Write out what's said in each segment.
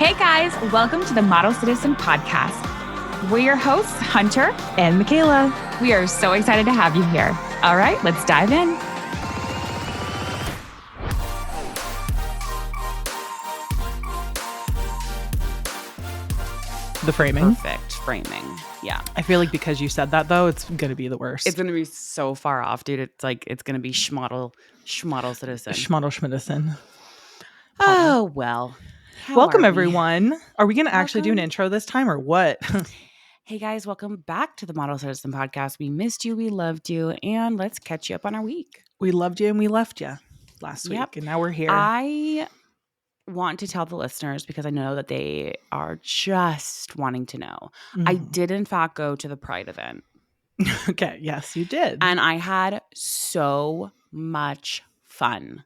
Hey guys, welcome to the Model Citizen Podcast. We're your hosts, Hunter and Michaela. We are so excited to have you here. All right, let's dive in. The framing. Perfect framing. Yeah. I feel like because you said that, though, it's going to be the worst. It's going to be so far off, dude. It's going to be schmoddle citizen. Schmoddle schmidison. Oh, well. Welcome, everyone. Are we going to actually do an intro this time or what? Hey, guys. Welcome back to the Model Citizen Podcast. We missed you. We loved you. And let's catch you up on our week. We loved you and we left you last week. And now we're here. I want to tell the listeners because I know that they are just wanting to know. I did, in fact, go to the Pride event. Okay. Yes, you did. And I had so much fun.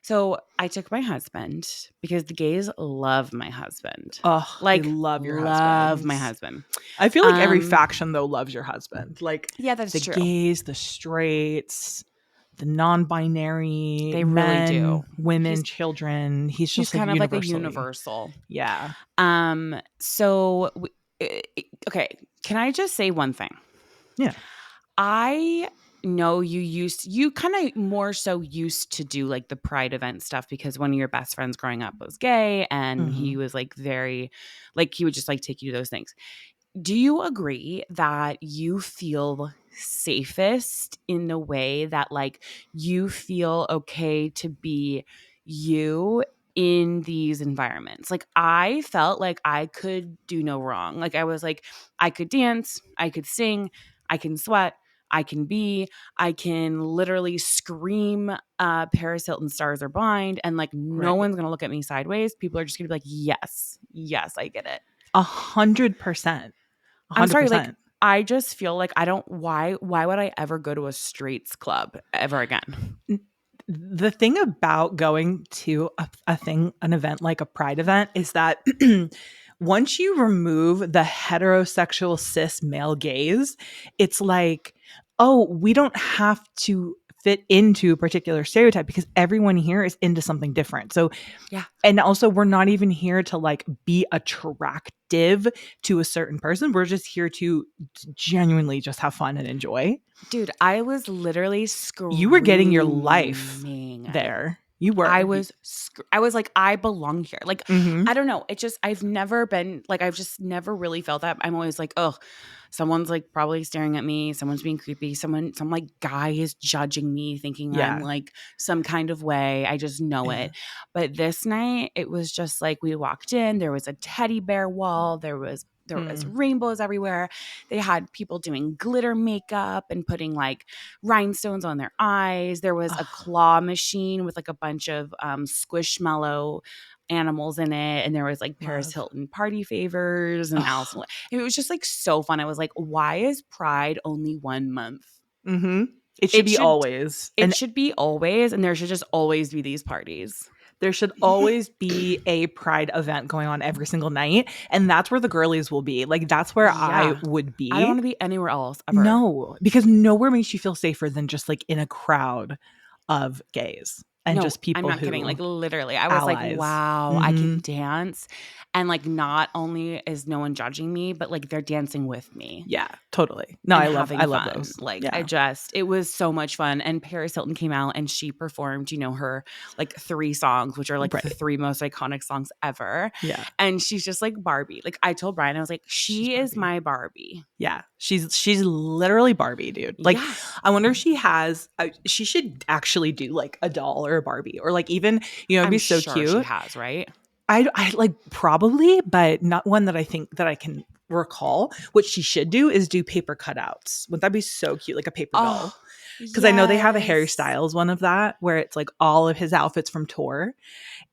So I took my husband because the gays love my husband. Oh, like love your husband. Love my husband. I feel like every faction though loves your husband. Like that's the true. Gays, the straights, the non-binary. They men, really do. Women, children. He's just kind of like a universal. Yeah. So okay. Can I just say one thing? Yeah. I know you kind of more so used to do like the Pride event stuff because one of your best friends growing up was gay and he was like very like he would just like take you to those things. Do you agree that you feel safest in the way that like you feel okay to be you in these environments? Like I felt like I could do no wrong. Like I was like I could dance, I could sing, I can sweat, I can literally scream Paris Hilton Stars Are Blind and like no one's gonna look at me sideways. People are just gonna be like, yes, I get it. 100%. I'm sorry, like I just feel like I don't why would I ever go to a straights club ever again? The thing about going to an event like a Pride event is that once you remove the heterosexual cis male gaze, it's like, oh, we don't have to fit into a particular stereotype because everyone here is into something different. So, yeah. And also we're not even here to like be attractive to a certain person. We're just here to genuinely just have fun and enjoy. Dude, I was literally screaming. You were getting your life there. You were. I was like, I belong here. Like, I don't know. It just, I've just never really felt that. I'm always like, oh, someone's like probably staring at me. Someone's being creepy. Some like guy is judging me thinking I'm like some kind of way. I just know it. But this night it was just like, we walked in, there was a teddy bear wall. There was rainbows everywhere. They had people doing glitter makeup and putting like rhinestones on their eyes. There was a claw machine with like a bunch of squishmallow animals in it. And there was like Paris Hilton party favors and Allison. It was just like so fun. I was like, why is Pride only 1 month? It should be always. It should be always. And there should just always be these parties. There should always be a Pride event going on every single night. And that's where the girlies will be. Like, that's where I would be. I don't want to be anywhere else ever. No, because nowhere makes you feel safer than just like in a crowd of gays. And just people I'm not kidding. Like literally, I was like, wow, I can dance. And like not only is no one judging me, but like they're dancing with me. Yeah, totally. No, I love those. Like it was so much fun. And Paris Hilton came out and she performed, her like 3 songs, which are like the 3 most iconic songs ever. Yeah. And she's just like Barbie. Like I told Brian, I was like, she is my Barbie. Yeah. She's literally Barbie, dude. Like, I wonder if she should actually do like a doll or a Barbie or like even, it'd be so cute. She has, right? I like probably, but not one that I think that I can recall. What she should do is do paper cutouts. Wouldn't that be so cute? Like a paper doll. Because I know they have a Harry Styles one of that where it's like all of his outfits from tour.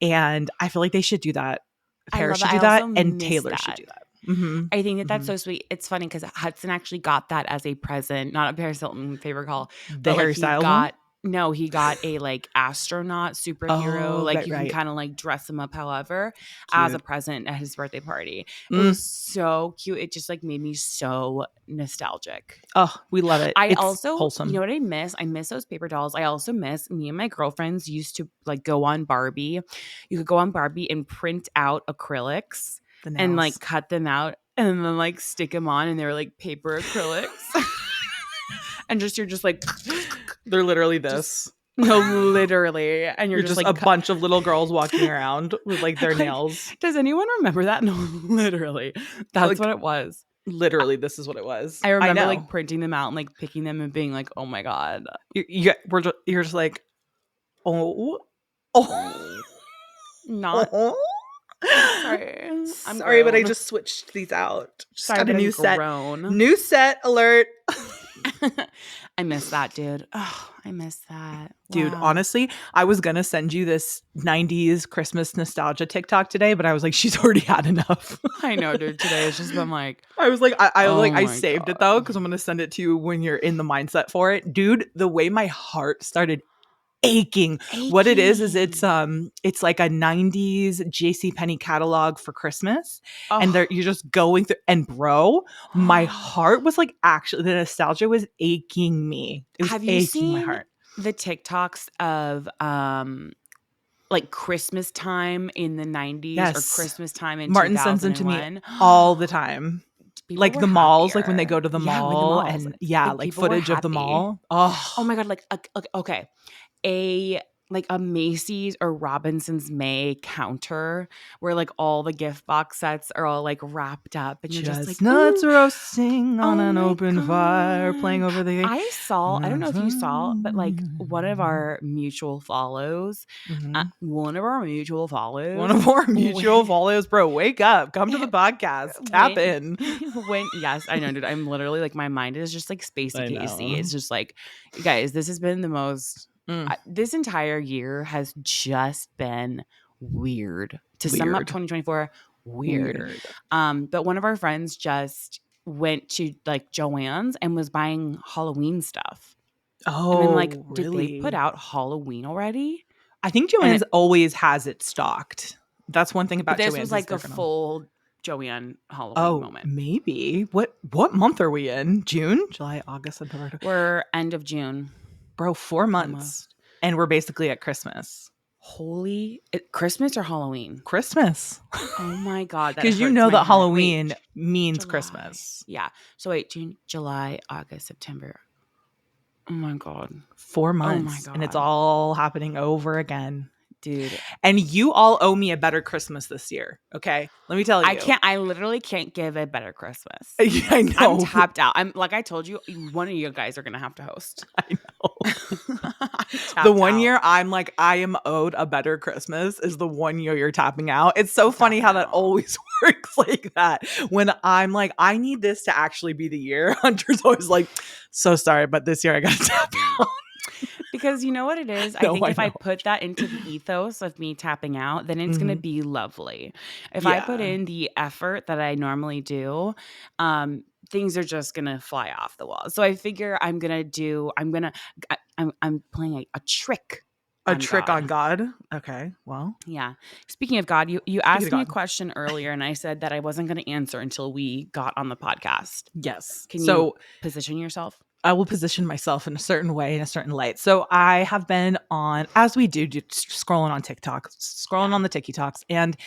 And I feel like they should do that. Paris should do that and Taylor should do that. I think that that's so sweet. It's funny because Hudson actually got that as a present, not a Paris Hilton favorite call. The Harry Styles one? No, he got a like astronaut superhero. Oh, Like right, you can right. kind of like dress him up however as a Cute. present at his birthday party. It was so cute. It just like made me so nostalgic. Oh, we love it. I It's also, wholesome. you know what I miss? I miss those paper dolls. I also miss me and my girlfriends used to like go on Barbie. You could go on Barbie and print out acrylics The and nails. like cut them out and then like stick them on and they were like paper acrylics. And just you're just like They're literally this. no, literally. And You're just just like a bunch of little girls walking around with like their nails. Does anyone remember that? No, literally. That's Like, what it was. Literally, this is what it was. I remember know. like printing them out and like picking them and being like, oh my God. You're just like, oh. Not Oh. sorry. I'm Sorry, but I grown. just switched these out. Just Sorry, got a but new I'm set. grown. New set alert. I miss that, dude. Oh, I miss that. Dude, Wow. honestly, I was going to send you this 90s Christmas nostalgia TikTok today, but I was like, she's already had enough. I know, dude. Today it's just been like I was like, I my saved it God. though, because I'm going to send it to you when you're in the mindset for it. Dude, the way my heart started aching. What it is it's like a 90s JCPenney catalog for Christmas. And you're just going through, and bro, my heart was like, actually, the nostalgia was aching me. It was Have you aching my seen heart. the TikToks of like Christmas time in the 90s Yes. or Christmas time in Martin 2001? sends them to me all the time. People Like were the malls, like when they happier. go to the Yeah, like the mall, malls. and like people were footage of the happy. mall. Oh my God, like okay. A Macy's or Robinson's May counter where like all the gift box sets are all like wrapped up and you're just like Chestnuts ooh, roasting on oh an my open fire, playing God. over the. I don't know if you saw, but like one of our mutual follows, One of our mutual follows, bro. Wake up, come to the podcast, tap in. Yes, I know, dude. I'm literally like my mind is just like spacey I Casey. know. It's just like, guys, this has been the most. This entire year has just been weird. To sum up 2024, weird. But one of our friends just went to like Joann's and was buying Halloween stuff. Oh, and then like, really? did they put out Halloween already? I think Joann's always has it stocked. That's one thing about this Joann's. Was like a full Joanne Halloween Oh, moment. maybe. What month are we in? June, July, August, September. We're end of June. Bro, 4 months. Almost. And we're basically at Christmas. Christmas or Halloween? Christmas. Oh my God. Because you know that Halloween means July. Christmas. Yeah. So wait, June, July, August, September. Oh my God. 4 months. Oh my God. And it's all happening over again. Dude. And you all owe me a better Christmas this year. Okay. Let me tell you. I literally can't give a better Christmas. I know. I'm tapped out. I'm like I told you, one of you guys are gonna have to host. I know. The one year I'm like, I am owed a better Christmas is the one year you're tapping out. It's so funny how that always works like that. When I'm like, I need this to actually be the year, Hunter's always like, so sorry, but this year I gotta tap out. Because you know what it is? I think if I put that into the ethos of me tapping out, then it's going to be lovely. If I put in the effort that I normally do, things are just going to fly off the wall. So I figure I'm playing a trick. A trick on God? Okay, well. Yeah. Speaking of God, you asked me a question earlier and I said that I wasn't going to answer until we got on the podcast. Yes. Can you position yourself? I will position myself in a certain way, in a certain light. So I have been on, as we do, scrolling on TikTok, on the TikToks, and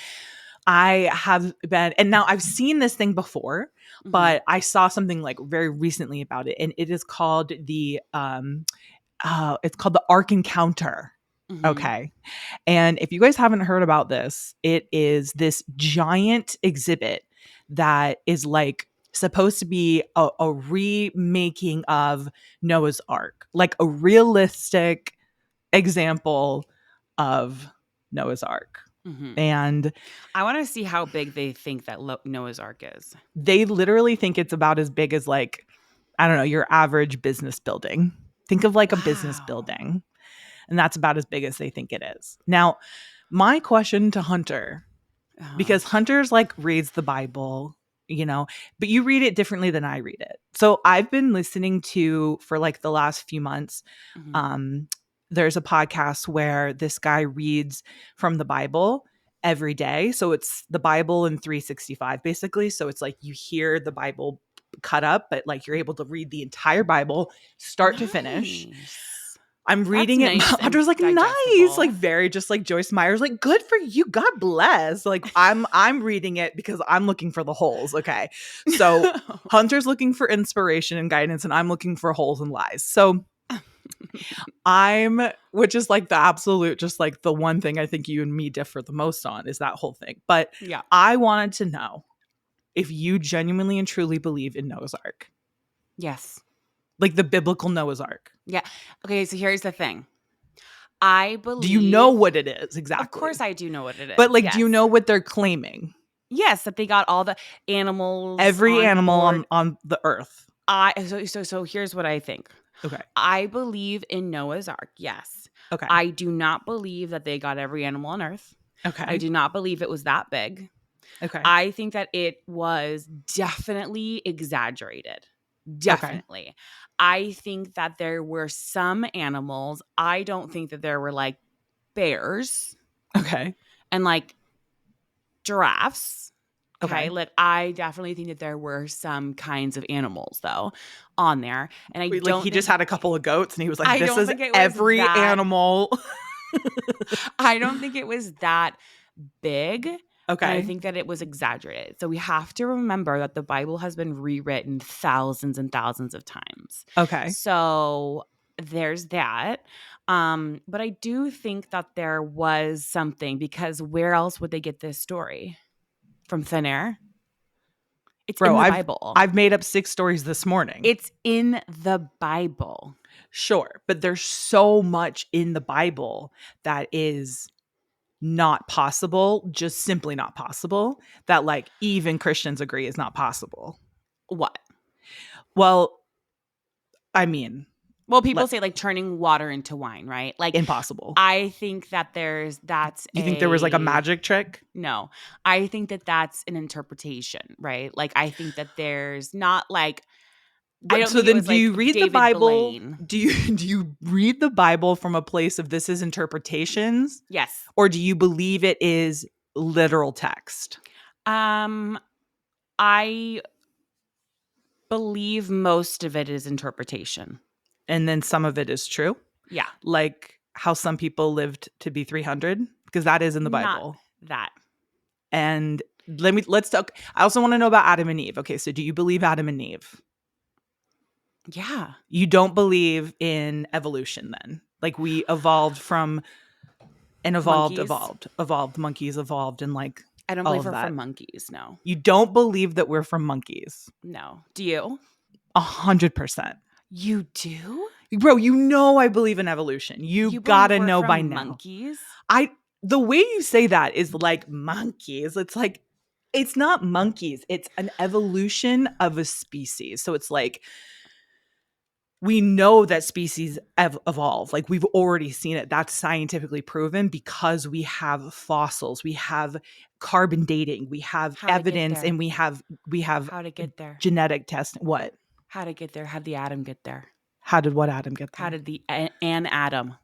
I have been, and now I've seen this thing before, but I saw something like very recently about it, and it is called the Ark Encounter. Okay. And if you guys haven't heard about this, it is this giant exhibit that is like supposed to be a remaking of Noah's Ark, like a realistic example of Noah's Ark. And I want to see how big they think that Noah's Ark is. They literally think it's about as big as like, I don't know, your average business building. Think of like a business building. And that's about as big as they think it is. Now, my question to Hunter, because Hunter's like reads the Bible, but you read it differently than I read it. So I've been listening to, for like the last few months, there's a podcast where this guy reads from the Bible every day. So it's the Bible in 365, basically. So it's like you hear the Bible cut up, but like you're able to read the entire Bible start to finish. Nice. I'm reading it. Nice and Andrew's like, nice, digestible. like very just like Joyce Meyer's like, good for you. God bless. Like I'm reading it because I'm looking for the holes. Okay. So Hunter's looking for inspiration and guidance, and I'm looking for holes and lies. So which is like the absolute, just like the one thing I think you and me differ the most on is that whole thing. But Yeah. I wanted to know if you genuinely and truly believe in Noah's Ark, Yes. like the biblical Noah's Ark. Yeah. Okay, so here's the thing. I believe. Do you know what it is exactly? Of course I do know what it is. But like, yes. do you know what they're claiming? Yes, that they got all the animals. Every animal board. on the earth. So here's what I think. Okay. I believe in Noah's Ark. Yes. Okay. I do not believe that they got every animal on earth. Okay. I do not believe it was that big. Okay. I think that it was definitely exaggerated. Definitely. Okay. I think that there were some animals. I don't think that there were like bears. Okay. And like giraffes. Okay. Like I definitely think that there were some kinds of animals though on there. And I don't like he just had a couple of goats and he was like, this is every animal. I don't think it was that big. Okay. And I think that it was exaggerated. So we have to remember that the Bible has been rewritten thousands and thousands of times. Okay. So there's that. But I do think that there was something, because where else would they get this story? From thin air? It's in the Bible. I've made up 6 stories this morning. It's in the Bible. Sure. But there's so much in the Bible that is not possible, just simply not possible, that like even Christians agree is not possible. What? Well, I mean, people say like turning water into wine, right? Like impossible. I think that you think there was like a magic trick? No. I think that that's an interpretation, right? Like I think that there's not like so then do you read the Bible? Do you read the Bible from a place of this is interpretations? Yes. Or do you believe it is literal text? I believe most of it is interpretation. And then some of it is true? Yeah. Like how some people lived to be 300? Because that is in the Bible. Not that. And let's talk. I also want to know about Adam and Eve. Okay, so do you believe Adam and Eve? Yeah. You don't believe in evolution then? Like we evolved from and evolved, monkeys evolved, and like I don't believe we're from monkeys, no. You don't believe that we're from monkeys? No. Do you? 100%. You do? Bro, you know I believe in evolution. You gotta know by now. Monkeys? The way you say that is like monkeys. It's like, it's not monkeys. It's an evolution of a species. So it's like, we know that species evolve. Like we've already seen it. That's scientifically proven because we have fossils, we have carbon dating, we have evidence, and we have how to get there. Genetic testing. What? How to get there? How did the atom get there? How did what atom get there? How did an atom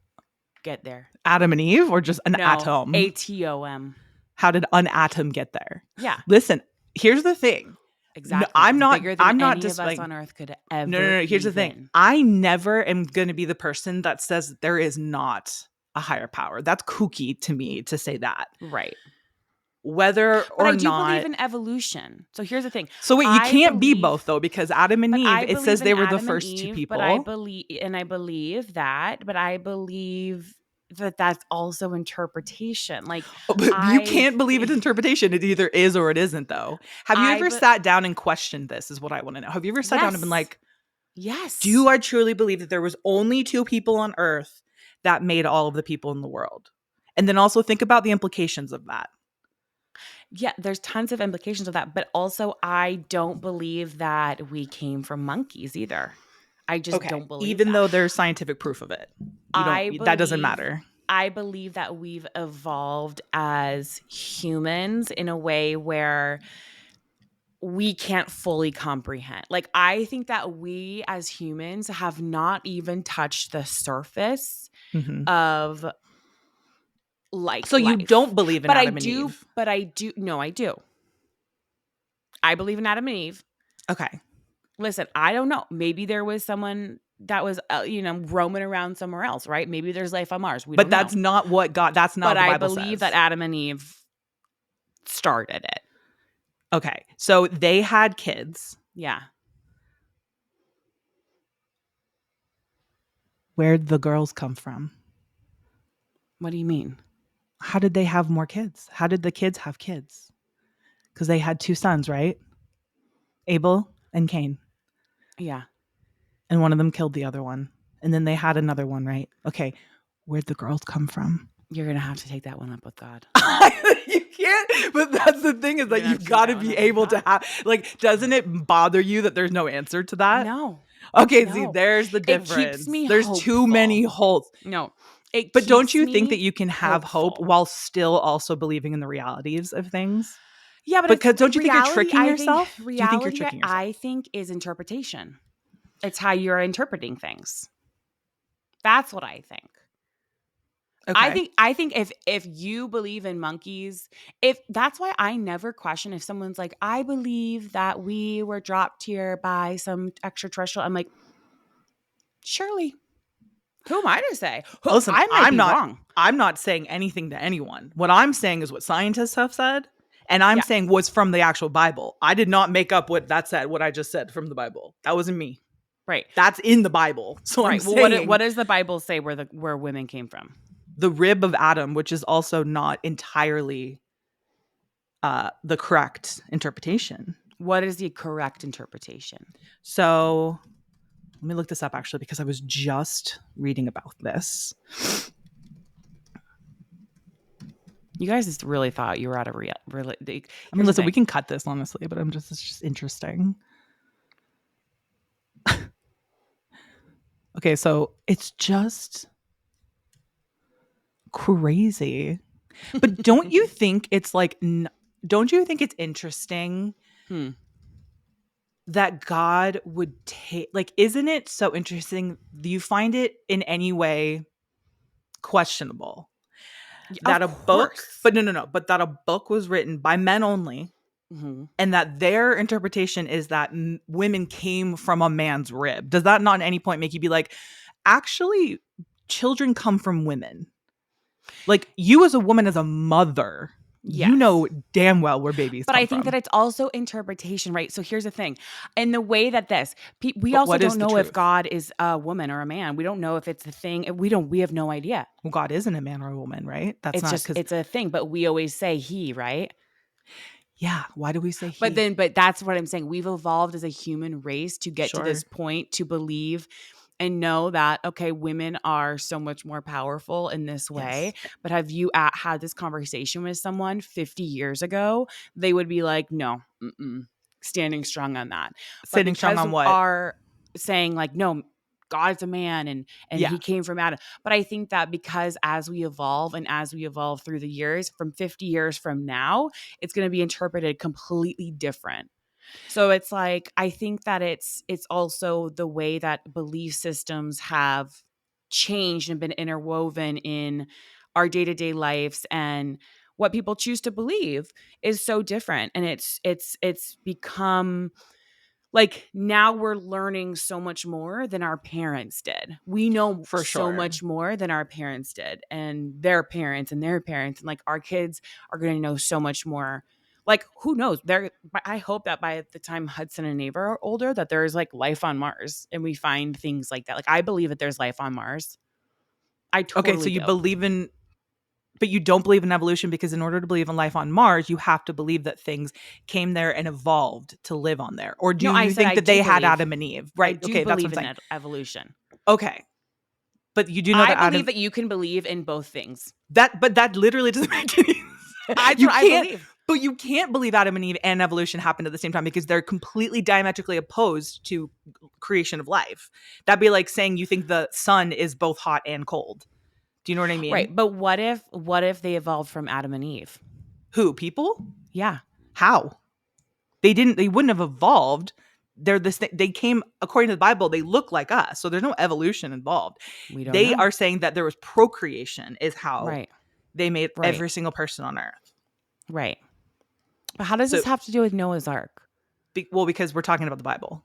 get there? Adam and Eve, or just an atom? ATOM. How did an atom get there? Yeah. Listen, here's the thing. Exactly. No, I'm not. Bigger than I'm not any just of us like, on Earth could ever. No. Here's the thing. I never am going to be the person that says there is not a higher power. That's kooky to me to say that. Right. Whether or not. But I do believe in evolution. So here's the thing. So wait, you can't be both though, because Adam and Eve, it says they were the first 2 people. But I believe that. But I believe that that's also interpretation. Like, but you can't believe it's interpretation. It either is or it isn't, though. Have you ever sat down and questioned this? Is what I want to know. Have you ever sat down and been like, yes, do I truly believe that there was only 2 people on Earth that made all of the people in the world? And then also think about the implications of that. Yeah, there's tons of implications of that. But also, I don't believe that we came from monkeys either. I just don't believe even though there's scientific proof of it. That doesn't matter. I believe that we've evolved as humans in a way where we can't fully comprehend. Like, I think that we as humans have not even touched the surface of like So you life. don't believe in But Adam and Eve? But I do. No, I do. I believe in Adam and Eve. Okay. Listen, I don't know. Maybe there was someone that was, roaming around somewhere else, right? Maybe there's life on Mars. We But don't know. that's not what God, that's not But what the I Bible believe says. that Adam and Eve started it. Okay. So they had kids. Yeah. Where'd the girls come from? What do you mean? How did they have more kids? How did the kids have kids? Because they had 2 sons, right? Abel and Cain. Yeah. And one of them killed the other one. And then they had another one, right? Okay. Where'd the girls come from? You're going to have to take that one up with God. You can't. But that's the thing is that you've got to be able to have, like, doesn't it bother you that there's no answer to that? No. Okay, No. see, there's the difference. It keeps me There's hopeful. too many holes. No. But don't you think that you can have hope hopeful. while still also believing in the realities of things? Yeah, but Because don't you think you're tricking yourself? Reality, Do you think you're tricking yourself? I think, is interpretation. It's how you're interpreting things. That's what I think. Okay. I think if you believe in monkeys, if that's why I never question if someone's like, I believe that we were dropped here by some extraterrestrial. I'm like, surely. Who am I to say? Listen, I might be wrong. I'm not saying anything to anyone. What I'm saying is what scientists have said, and I'm saying what's from the actual Bible. I did not make up what that said, what I just said from the Bible. That wasn't me. Right. That's in the Bible. So I'm saying, what does the Bible say where women came from? The rib of Adam, which is also not entirely the correct interpretation. What is the correct interpretation? So let me look this up, actually, because I was just reading about this. You guys just really thought you were at a I mean, listen, we can cut this, honestly, but it's just interesting. Okay, so it's just crazy. But don't you think it's like, don't you think it's interesting that God would take, like, isn't it so interesting? Do you find it in any way questionable that a book, but no, but that a book was written by men only, and that their interpretation is that women came from a man's rib? Does that not at any point make you be like, actually, children come from women? Like, you as a woman, as a mother, you know damn well where babies come from. But I think that it's also interpretation, right? So here's the thing. In the way that we also don't know if God is a woman or a man. We don't know if it's a thing. We have no idea. Well, God isn't a man or a woman, right? It's a thing, but we always say he, right? Yeah. Why do we say he? But that's what I'm saying. We've evolved as a human race to get to this point to believe and know that, okay, women are so much more powerful in this way. Yes. But have you had this conversation with someone 50 years ago? They would be like, no, standing strong on that. Standing strong on what? Are saying like, no, God's a man and he came from Adam. But I think that because as we evolve and as we evolve through the years, from 50 years from now, it's going to be interpreted completely different. So it's like, I think that it's also the way that belief systems have changed and been interwoven in our day-to-day lives, and what people choose to believe is so different. And it's become like, now we're learning so much more than our parents did. We know so much more than our parents did, and their parents and their parents. And like, our kids are going to know so much more. Like, who knows? I hope that by the time Hudson and Ava are older, that there is like life on Mars and we find things like that. Like, I believe that there's life on Mars. I totally so you do. believe in, but you don't believe in evolution, because in order to believe in life on Mars, you have to believe that things came there and evolved to live on there. Or do you think that they had Adam and Eve? Right? Okay, that's what I'm saying. Evolution. Okay. But you do know that I believe that you can believe in both things. But that literally doesn't make any sense. That's what I believe. But you can't believe Adam and Eve and evolution happened at the same time, because they're completely diametrically opposed to creation of life. That'd be like saying you think the sun is both hot and cold. Do you know what I mean? Right. But what if they evolved from Adam and Eve? Who? People? Yeah. How? They wouldn't have evolved. they're this thing. They came, according to the Bible, they look like us. So there's no evolution involved. We don't They know. are saying that there was procreation is how Right. they made Right. every single person on earth. Right. But how does So- this have to do with Noah's Ark? Well, because we're talking about the Bible.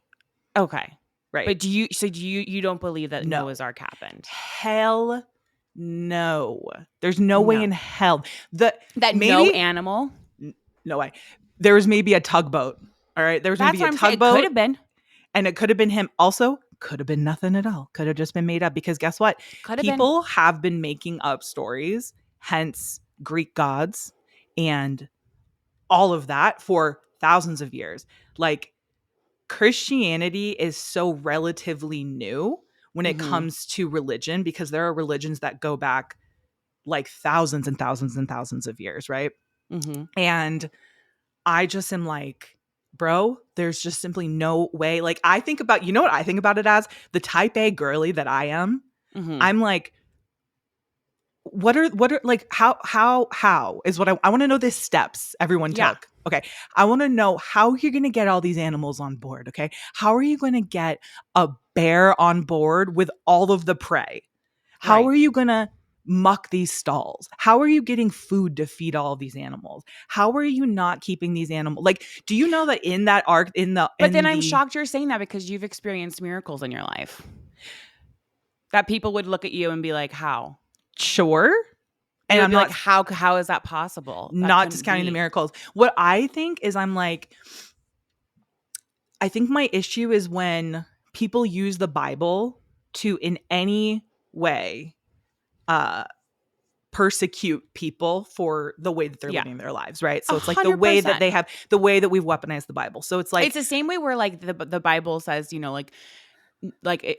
Okay. Right. But you don't believe that No. Noah's Ark happened? Hell no. There's no way No. in hell. That maybe, no animal? No way. There was maybe a tugboat. All right. There was That's maybe what a I'm saying. It tugboat. could have been. And it could have been him. Also, could have been nothing at all. Could have just been made up. Because guess what? Could have been. People have been making up stories, hence Greek gods and all of that for thousands of years. Like, Christianity is so relatively new when it comes to religion, because there are religions that go back like thousands and thousands and thousands of years, right? Mm-hmm. And I just am like, bro, there's just simply no way. Like, I think about, you know what I think about it as? The type A girly that I am. Mm-hmm. I'm like, what are like how is what I want to know the steps everyone took. Yeah. Okay. I want to know how you're going to get all these animals on board. Okay. How are you going to get a bear on board with all of the prey? How Right. are you going to muck these stalls? How are you getting food to feed all of these animals? How are you not keeping these animals? Like, do you know that in that arc, But then I'm shocked you're saying that, because you've experienced miracles in your life. That people would look at you and be like, how? Sure. And I'm like, not how is that possible? That not couldn't discounting the be. miracles. What I think is, I'm like, I think my issue is when people use the Bible to in any way persecute people for the way that they're Yeah. living their lives, right? So it's like the 100%. way that they have, the way that we've weaponized the Bible. So it's like, It's the same way where like the Bible says, you know, like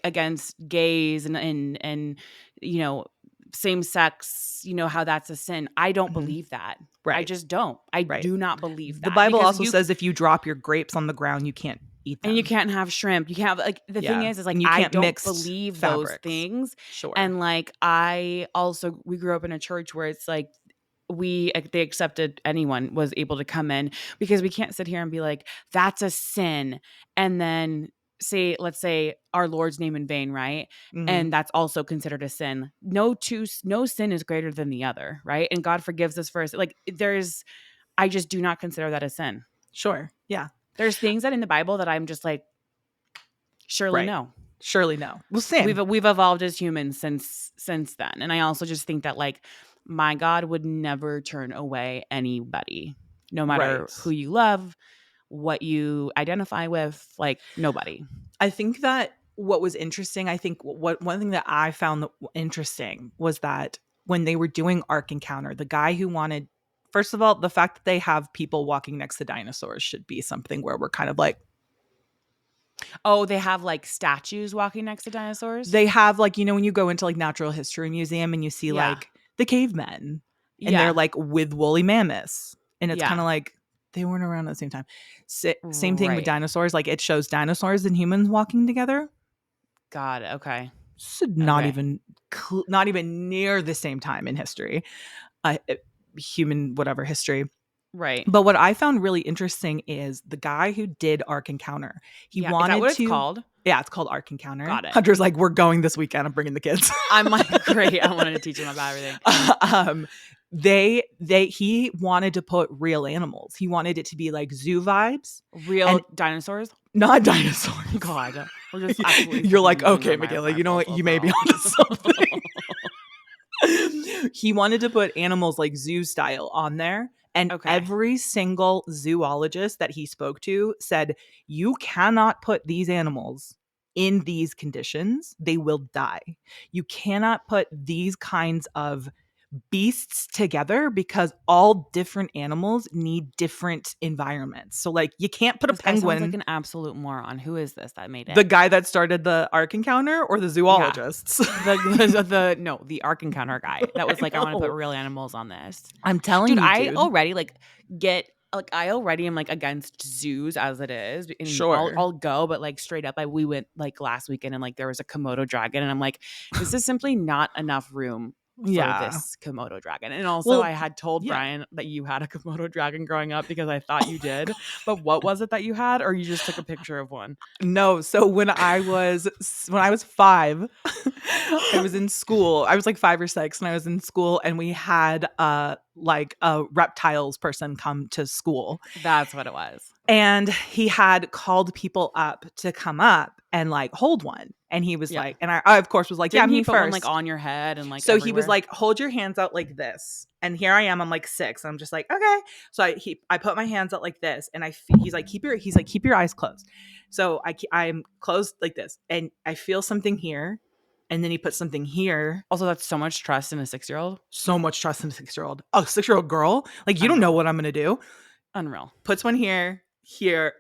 against gays and you know, same sex, you know, how that's a sin. I don't believe that. Right. I just don't. I Right. do not believe that. The Bible Because also says if you drop your grapes on the ground, you can't eat them. and you can't have shrimp. You can't have, like, the thing is like, and you I can't don't mix believe fabrics. those things. Sure. And like, we grew up in a church where it's like, they accepted anyone was able to come in, because we can't sit here and be like, that's a sin. And then let's say our Lord's name in vain, right? Mhm. And that's also considered a sin. No sin is greater than the other, right? And God forgives us first. Like, I just do not consider that a sin. Sure. Yeah. There's things that in the Bible that I'm just like, surely Right. no. Surely no. Well, same. We've evolved as humans since then. And I also just think that, like, my God would never turn away anybody, no matter Right. who you love, what you identify with, like, nobody. I think that what was interesting, I think one thing that I found interesting was that when they were doing Ark Encounter, the guy who wanted, first of all, the fact that they have people walking next to dinosaurs should be something where we're kind of like, Oh, they have like statues walking next to dinosaurs? they have, like, you know, when you go into like Natural History Museum and you see Yeah. like the cavemen and Yeah. they're like with woolly mammoths, and it's Yeah. kind of like they weren't around at the same time. Same thing with Right. dinosaurs. Like, it shows dinosaurs and humans walking together. God, okay. So not Okay. even near the same time in history, human whatever history. Right. But what I found really interesting is the guy who did Ark Encounter. He Yeah. wanted Is that what to. it's called? Yeah, it's called Ark Encounter. Got it. Hunter's like, we're going this weekend. I'm bringing the kids. I'm like, great. I wanted to teach him about everything. He wanted to put real animals. He wanted it to be like zoo vibes, Real dinosaurs? not dinosaurs. God. We're just absolutely You're like, losing okay, my Michaela, you know what? You may be thought onto something. He wanted to put animals like zoo style on there. And Okay. every single zoologist that he spoke to said, you cannot put these animals in these conditions. They will die. You cannot put these kinds of beasts together because all different animals need different environments. So like, you can't put This a guy sounds penguin. like an absolute moron. Who is this that made it? The guy that started the Ark Encounter or the zoologists? the Ark Encounter guy that was like, I want to put know. real animals on this. I'm telling Dude, you, I dude. already I already am like against zoos as it is. And Sure. I'll go, but like straight up, we went like last weekend and like there was a Komodo dragon, and I'm like, this is simply not enough room for this Komodo dragon. And also I had told Brian that you had a Komodo dragon growing up because I thought you did. But what was it that you had, or you just took a picture of one? No, so when I was 5, I was in school. I was like 5 or 6, and I was in school, and we had like a reptiles person come to school. That's what it was. And he had called people up to come up and like hold one. And he was like, and I of course was like, Didn't me he put first. one like on your head and like so everywhere? He was like, hold your hands out like this. And here I am, I'm like 6. I'm just like, okay. So I put my hands out like this, and he's like, keep your eyes closed. So I'm closed like this, and I feel something here. And then he puts something here. Also, that's so much trust in a 6-year-old. So much trust in a 6-year-old. A 6-year-old girl. Like, you don't know what I'm going to do. Unreal. Puts one here,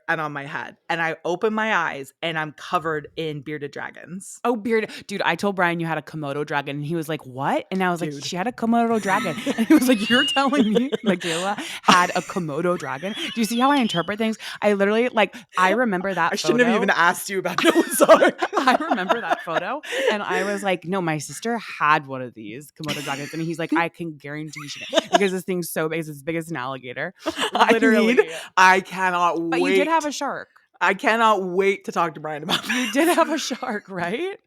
and on my head. And I open my eyes, and I'm covered in bearded dragons. Oh, dude, I told Brian you had a Komodo dragon, and he was like, what? And I was like, she had a Komodo dragon. And he was like, you're telling me Michaela had a Komodo dragon? Do you see how I interpret things? I literally, like, I remember that I shouldn't have even asked you about Noah's Ark. I remember that photo, and I was like, no, my sister had one of these Komodo dragons. And he's like, I can guarantee she did, because this thing's so big. It's as big as an alligator. Literally. I cannot wait. But you did have a shark. I cannot wait to talk to Brian about that. You did have a shark, right?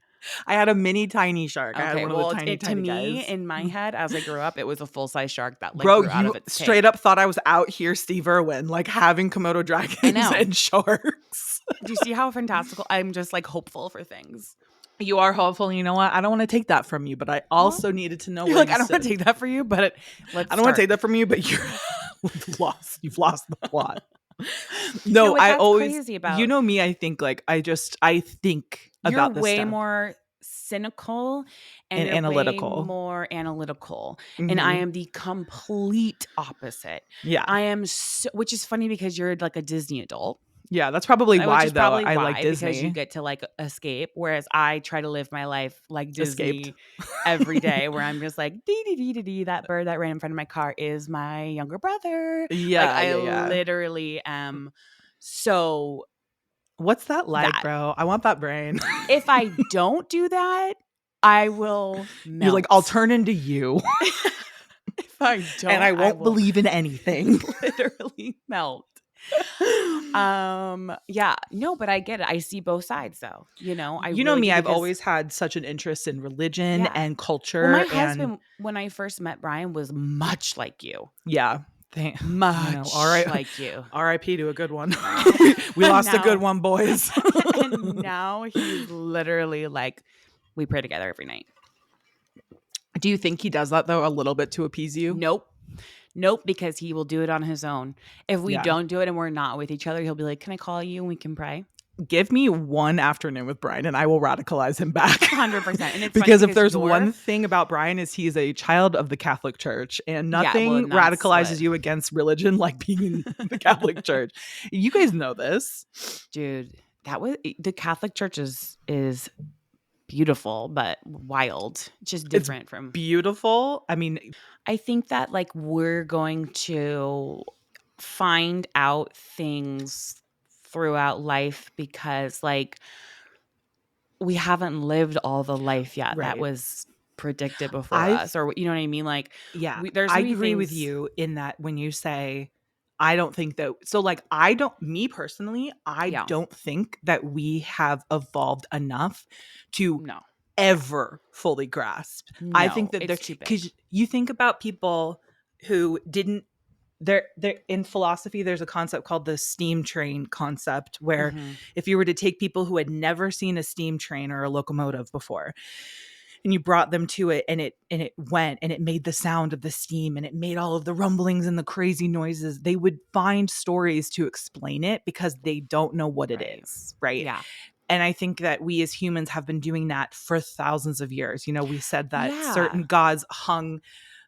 I had a mini tiny shark. Okay, I had one of the tiny to me, guys. in my head, as I grew up, it was a full-size shark that like Bro, grew out you of its straight tank. up thought I was out here Steve Irwin, like having Komodo dragons and sharks. Do you see how fantastical? I'm just like hopeful for things. You are hopeful. You know what? I don't want to take that from you, but I also needed to know. You're like, I don't want to take that from you, but I don't want to take that from you, but you've lost the plot. No, I always crazy about. You know me. I think like I think about this way stuff. More cynical and analytical. Way more analytical, and I am the complete opposite. Yeah, I am. Which is funny because you're like a Disney adult. Yeah, that's probably why though. I like Disney because you get to like escape, whereas I try to live my life like Disney every day, where I'm just like dee dee dee dee dee. That bird that ran in front of my car is my younger brother. Yeah, like, I literally am. So, what's that like, bro? I want that brain. If I don't do that, I will melt. You're like, I'll turn into you. If I don't, and I won't believe in anything. Literally melt. Yeah, no, but I get it. I see both sides though. You know, I've always had such an interest in religion and culture. Well, my husband, when I first met Brian, was much like you. Yeah. Much like you. R.I.P. to a good one. we lost a good one, boys. And now he's literally like, we pray together every night. Do you think he does that though a little bit to appease you? Nope, because he will do it on his own. If we don't do it and we're not with each other, he'll be like, can I call you and we can pray? Give me one afternoon with Brian and I will radicalize him back. 100%. And it's because if there's one thing about Brian is he's a child of the Catholic Church, and nothing radicalizes you against religion like being in the Catholic Church. You guys know this. Dude, the Catholic Church is beautiful but wild. Just different from beautiful. I mean, I think that like we're going to find out things throughout life because like we haven't lived all the life yet that was predicted before us, or you know what I mean? Like, I agree with you in that when you say I don't think that. So like, me personally, I don't think that we have evolved enough to ever fully grasp. No, I think that because you think about people who didn't, they're in philosophy, there's a concept called the steam train concept, where if you were to take people who had never seen a steam train or a locomotive before, and you brought them to it, and it went and it made the sound of the steam and it made all of the rumblings and the crazy noises, they would find stories to explain it because they don't know what it is, right? Yeah. And I think that we as humans have been doing that for thousands of years. You know, we said that certain gods hung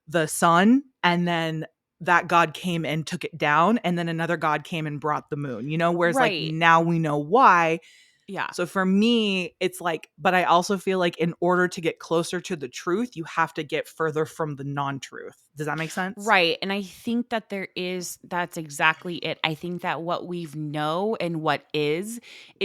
the sun, and then that god came and took it down, and then another god came and brought the moon, you know, whereas like now we know why. Yeah. So for me, it's like, but I also feel like in order to get closer to the truth, you have to get further from the non-truth. Does that make sense? Right. And I think that that's exactly it. I think that what we know and what is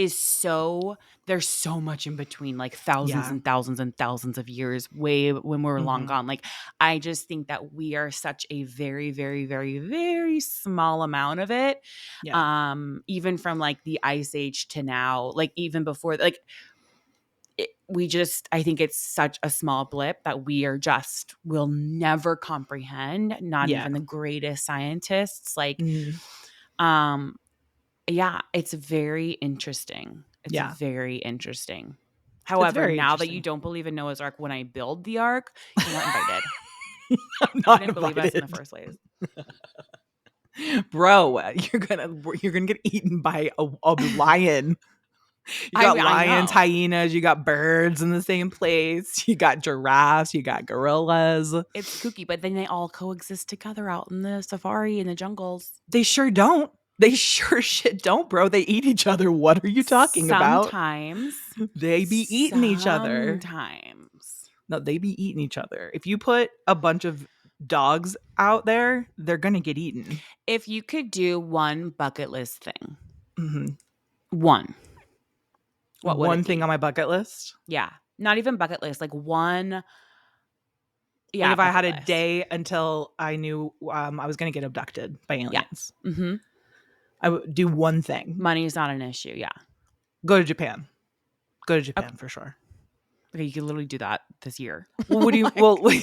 so there's so much in between, like thousands Yeah. and thousands and thousands of years way when we're long gone. Like, I just think that we are such a very, very, very, very small amount of it. Yeah. Even from like the Ice Age to now, like even before, like I think it's such a small blip that we'll never comprehend, not Yeah. even the greatest scientists. Like, Mhm. yeah, it's very interesting. It's Yeah. very interesting. It's However, very now that you interesting. don't believe in Noah's Ark, when I build the ark, you're not invited. I'm You not didn't believe us in the invited. first place. Bro, you're gonna get eaten by a lion. You got I lions, know. hyenas, you got birds in the same place, you got giraffes, you got gorillas. It's kooky, but then they all coexist together out in the safari in the jungles. They sure don't. They sure shit don't, bro. They eat each other. What are you talking about? Sometimes They be eating each other. Sometimes. No, they be eating each other. If you put a bunch of dogs out there, they're gonna get eaten. If you could do one bucket list thing, Mm-hmm. one, what would One it be? thing on my bucket list? Yeah. Not even bucket list, like one. Yeah. Like if I had a bucket list. day until I knew I was gonna get abducted by aliens. Mm-hmm. I would do one thing. Money is not an issue. Yeah. Go to Japan. Go to Japan for sure. Okay, you could literally do that this year. Well, what do you? Like, well, yeah,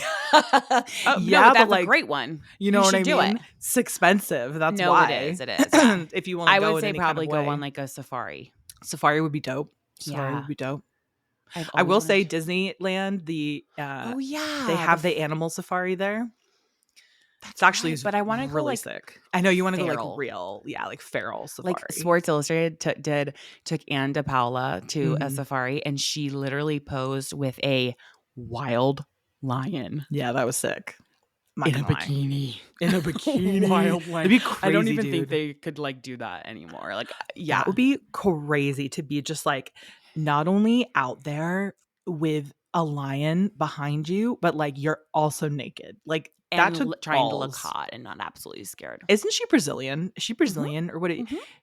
but that's like a great one. You know what I do mean? It. It's expensive. That's No, why. it is. It is. Yeah. If you want to go, I would in say any probably kind of go way. on like a safari. Safari would be dope. Safari Yeah. would be dope. I will say Disneyland. Oh yeah, they have the animal safari there. That's It's actually right, but I want to really go like sick. I know you want to go feral. like real, like feral safari. Like Sports Illustrated took Anne DePaula to a safari, and she literally posed with a wild lion. Yeah, that was sick. In a bikini. Wild lion. It'd be crazy. I don't even think dude. they could like do that anymore. Like, yeah, that would be crazy to be just like not only out there with a lion behind you, but like you're also naked. Like and that took trying to look balls. hot and not absolutely scared. Isn't she Brazilian? Is she Brazilian or what?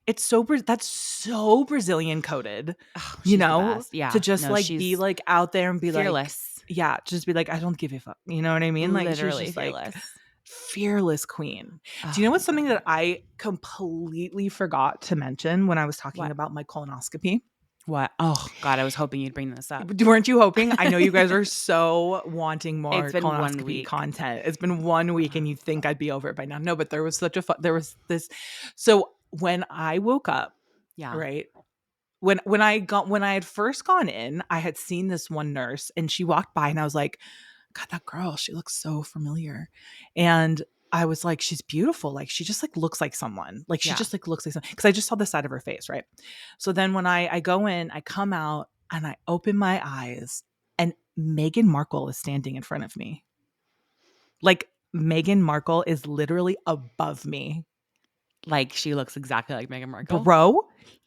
It's so that's so Brazilian coded. Oh, you know, yeah, to just like be like out there and be fearless. like, yeah, just be like, I don't give a fuck. You know what I mean? Like Literally she's just fearless. like fearless queen. Do you know what's something that I completely forgot to mention when I was talking about my colonoscopy? What? Oh God, I was hoping you'd bring this up. Weren't you hoping? I know you guys are so wanting more It's been colonoscopy 1 week. content. It's been 1 week and you think I'd be over it by now. No, but there was there was this. So when I woke up, right? When I had first gone in, I had seen this one nurse and she walked by and I was like, God, that girl, she looks so familiar. And I was like, she's beautiful. Like she just like looks like someone. Like she just like looks like someone. Because I just saw the side of her face, right? So then when I go in, I come out and I open my eyes and Meghan Markle is standing in front of me. Like Meghan Markle is literally above me. Like she looks exactly like Meghan Markle. Bro,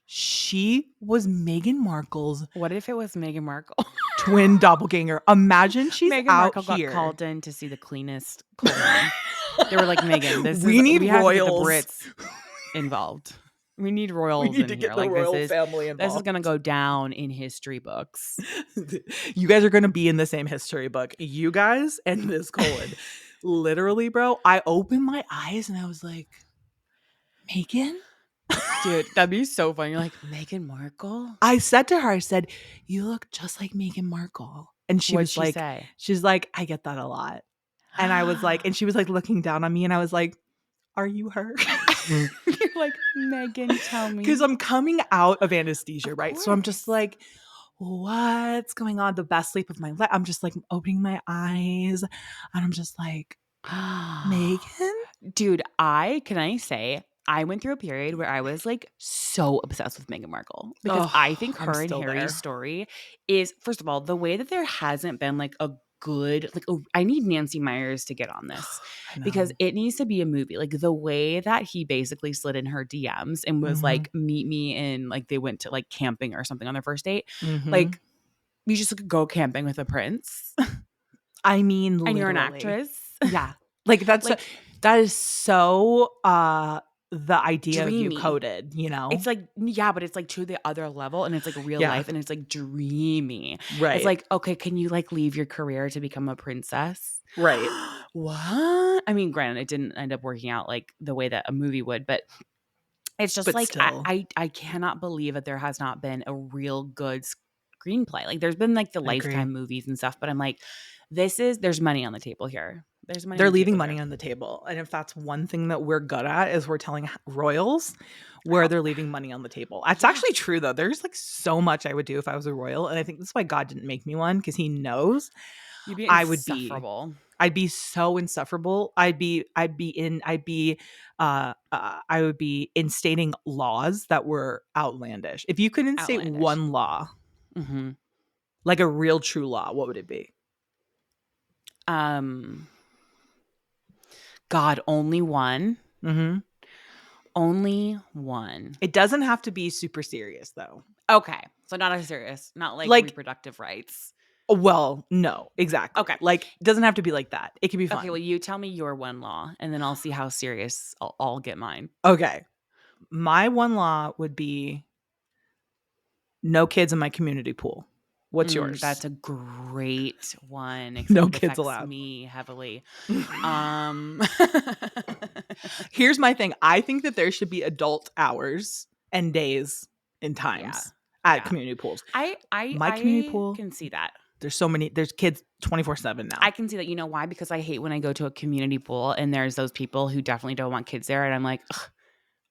she was Meghan Markle's. What if it was Meghan Markle? Twin doppelganger. Imagine she's Meghan out Markle here. Got called in to see the cleanest colon. They were like, Meghan, we need Have royals. to get the Brits involved. We need royals we need in to here. Get the like royal this family involved. This is gonna go down in history books. You guys are gonna be in the same history book. You guys and this colon. Literally, bro. I opened my eyes and I was like, Meghan? Dude, that'd be so funny. You're like, Meghan Markle? I said to her, I said, you look just like Meghan Markle. And she was like, she's like, I get that a lot. And I was like, and she was like looking down on me and I was like, are you her? You're like, Meghan, tell me. Because I'm coming out of anesthesia, right? So I'm just like, what's going on? The best sleep of my life. I'm just like opening my eyes and I'm just like, Meghan? Dude, I went through a period where I was like so obsessed with Meghan Markle because I think her and Harry's story is, first of all, the way that there hasn't been like a good, like, I need Nancy Meyers to get on this because it needs to be a movie. Like the way that he basically slid in her DMs and was like, meet me in, like they went to like camping or something on their first date. Like you just go camping with a prince. I mean, and you're an actress. Yeah. Like that's like, that is so the idea of you Dreamy. coded, you know? It's like, yeah, but it's like to the other level, and it's like real Yeah. life, and it's like dreamy. Right. It's like, okay, can you like leave your career to become a princess? Right. What? I mean, granted, it didn't end up working out like the way that a movie would, but it's just But like still. I cannot believe that there has not been a real good screenplay. Like there's been like the I agree. Lifetime movies and stuff, but I'm like, there's money on the table here. There's money. They're on the leaving table money here. on the table. And if that's one thing that we're good at is we're telling royals where they're leaving money on the table. That's actually true though. There's like so much I would do if I was a royal. And I think that's why God didn't make me one, because he knows You'd be I would insufferable. I'd be so insufferable. I would be instating laws that were outlandish. If you could instate one law, like a real true law, what would it be? God, only one. Mm-hmm. Only one. It doesn't have to be super serious though. Okay. So not as serious, not like reproductive rights. Well, no, exactly. Okay. Like, it doesn't have to be like that. It can be fun. Okay, well, you tell me your one law, and then I'll see how serious I'll get mine. Okay. My one law would be no kids in my community pool. What's yours? That's a great one. No kids allowed. Me heavily. Here's my thing. I think that there should be adult hours and days and times at community pools. My community pool can see that. There's kids 24/7 now. I can see that. You know why? Because I hate when I go to a community pool and there's those people who definitely don't want kids there, and I'm like, ugh,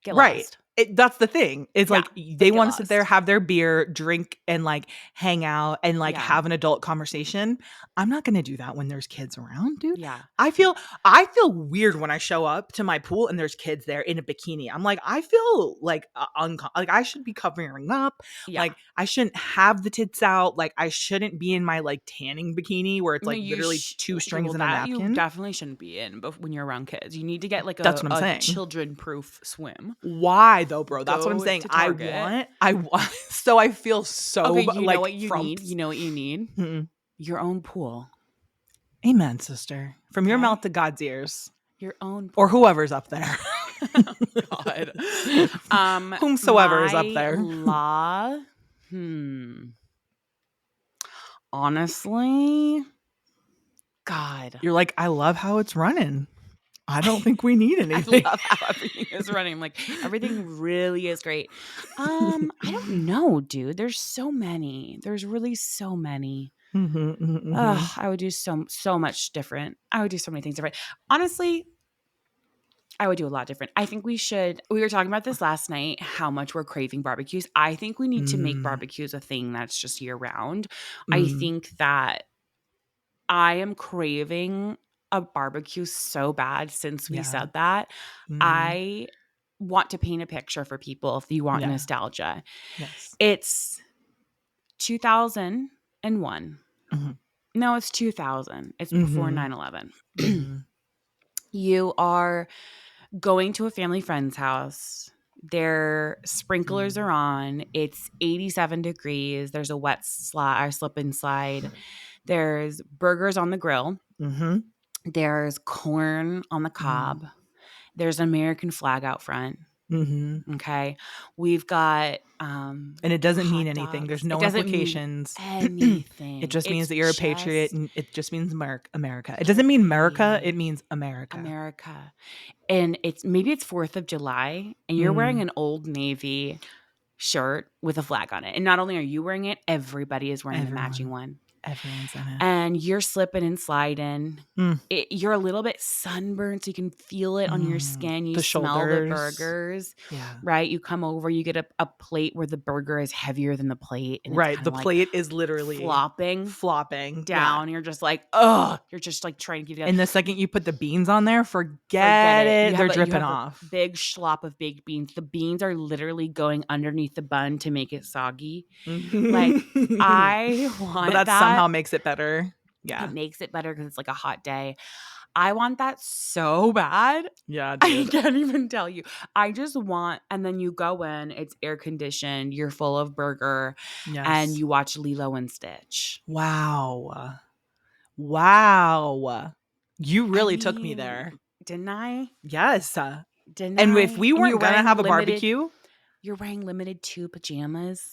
get lost. That's the thing. It's like they want to sit there, have their beer, drink, and like hang out and like have an adult conversation. I'm not going to do that when there's kids around, dude. Yeah. I feel weird when I show up to my pool and there's kids there in a bikini. I'm like, I feel like like I should be covering up. Yeah. Like I shouldn't have the tits out. Like I shouldn't be in my like tanning bikini where it's like literally two strings and a napkin. You definitely shouldn't be in when you're around kids. You need to get like That's what I'm saying. Children-proof swim. Why though, bro? That's what I'm saying. I want so I feel so okay, you know what you need? You know what you need? Mm-mm. Your own pool. Amen, sister. From your mouth to God's ears. Your own pool. Or whoever's up there. God. Whomsoever is up there. Law. Honestly, God. You're like, I love how it's running. I don't think we need anything. I love how everything is running. Like everything really is great. I don't know, dude. There's so many. There's really so many. I would do so much different. I would do so many things different. Honestly, I would do a lot different. I think we were talking about this last night, how much we're craving barbecues. I think we need to make barbecues a thing that's just year round. I think that I am craving a barbecue so bad since we said that. I want to paint a picture for people if you want nostalgia. Yes. It's 2001. No, it's 2000. It's before 9/11. You are going to a family friend's house. Their sprinklers are on. It's 87 degrees. There's a wet slip and slide. There's burgers on the grill. There's corn on the cob. There's an American flag out front. Okay. We've got and it doesn't mean anything. There's no implications. Anything. It just means that you're a patriot, and it just means America. It doesn't mean America, it means America. America. And maybe it's 4th of July and you're wearing an Old Navy shirt with a flag on it. And not only are you wearing it, everybody is wearing the matching one. Everyone's in it. And you're slipping and sliding. You're a little bit sunburned, so you can feel it on your skin. You smell the burgers. Yeah. Right? You come over, you get a plate where the burger is heavier than the plate. And right. The plate is literally flopping down. Yeah. You're just like, ugh. You're just like trying to get it. And the second you put the beans on there, forget it. They're dripping off. Big schlop of baked beans. The beans are literally going underneath the bun to make it soggy. Like, I want that. Somehow makes it better. Yeah. It makes it better because it's like a hot day. I want that so bad. Yeah, dude. I can't even tell you. I just want, and then you go in, it's air conditioned, you're full of burger, and you watch Lilo and Stitch. Wow. You really took me there. Didn't I? Yes. Didn't And I? if we And weren't you're going to wearing have a limited- barbecue, You're wearing limited 2 pajamas.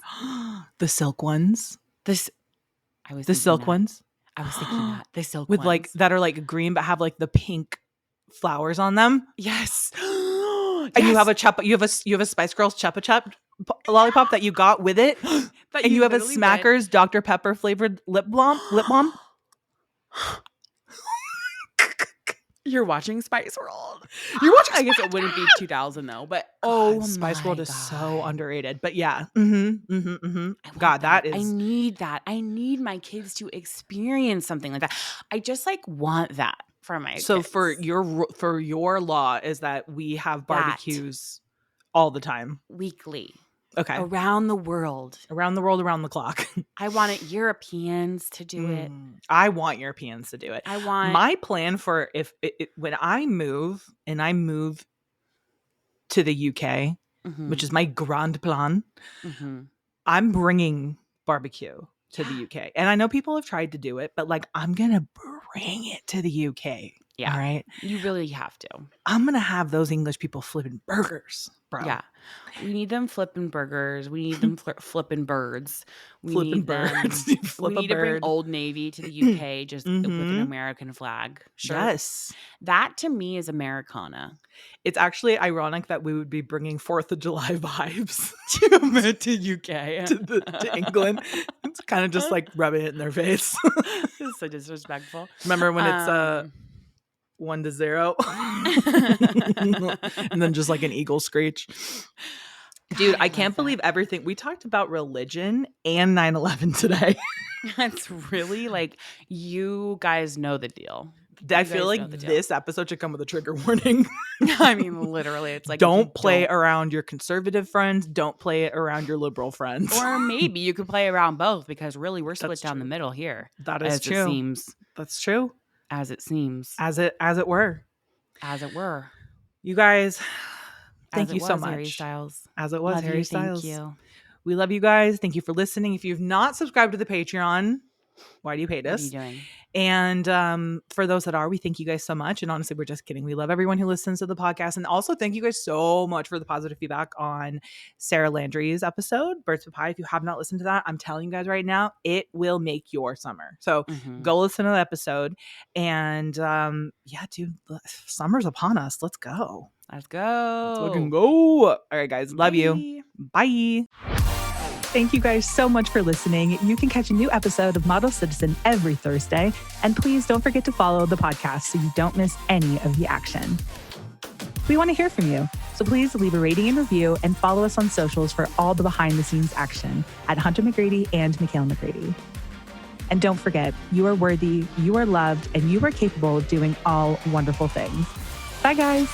the silk ones, I was the thinking silk that. ones I was thinking that. The silk with ones. like that are like green but have like the pink flowers on them. Yes. And you have a Spice Girls Chupa Chup lollipop that you got with it. That And you have a literally went- Smackers Dr. Pepper flavored lip balm. You're watching Spice World. You're watching I guess it wouldn't be 2000 though, but oh, Spice World my is so God. underrated. But yeah. I want God, that is I need that. I need my kids to experience something like that. I just like want that for my so kids. for your law is that we have barbecues all the time. Weekly. Okay. Around the world. Around the world, around the clock. I wanted Europeans to do it. I want Europeans to do it. I want My plan for when I move and I move to the UK, which is my grand plan, I'm bringing barbecue to the UK. And I know people have tried to do it, but like I'm going to bring it to the UK. Yeah. All right. You really have to. I'm going to have those English people flipping burgers, bro. Yeah. We need them flipping burgers. We need them flipping birds. We Flipping need birds. them. Flip We a need to bring bird. Old Navy to the UK just with an American flag. Sure. Yes. That to me is Americana. It's actually ironic that we would be bringing 4th of July vibes to UK. to England. It's kind of just like rubbing it in their face. It's so disrespectful. Remember when it's 1-0 and then just like an eagle screech. Dude, I can't believe everything. We talked about religion and 9/11 today. That's really like, you guys know the deal. I feel like this episode should come with a trigger warning. I mean, literally, it's like, don't play around your conservative friends. Don't play it around your liberal friends. Or maybe you could play around both, because really we're split That's down true. the middle here. That is true. It seems. That's true. As it seems. As it were. As it were. You guys, thank As you it so was, much. Harry Styles. As it was, Love Harry you, Styles. Thank you. We love you guys. Thank you for listening. If you've not subscribed to the Patreon, why do you hate What us? are you doing? And for those that are, we thank you guys so much. And honestly, we're just kidding. We love everyone who listens to the podcast. And also thank you guys so much for the positive feedback on Sarah Landry's episode, Birds of Pie. If you have not listened to that, I'm telling you guys right now, it will make your summer. So go listen to the episode. And yeah, dude, summer's upon us. Let's go. Let's go. Let's fucking go. All right, guys. Love you. Bye. Thank you guys so much for listening. You can catch a new episode of Model Citizen every Thursday. And please don't forget to follow the podcast so you don't miss any of the action. We want to hear from you. So please leave a rating and review and follow us on socials for all the behind the scenes action at Hunter McGrady and Michaela McGrady. And don't forget, you are worthy, you are loved, and you are capable of doing all wonderful things. Bye, guys.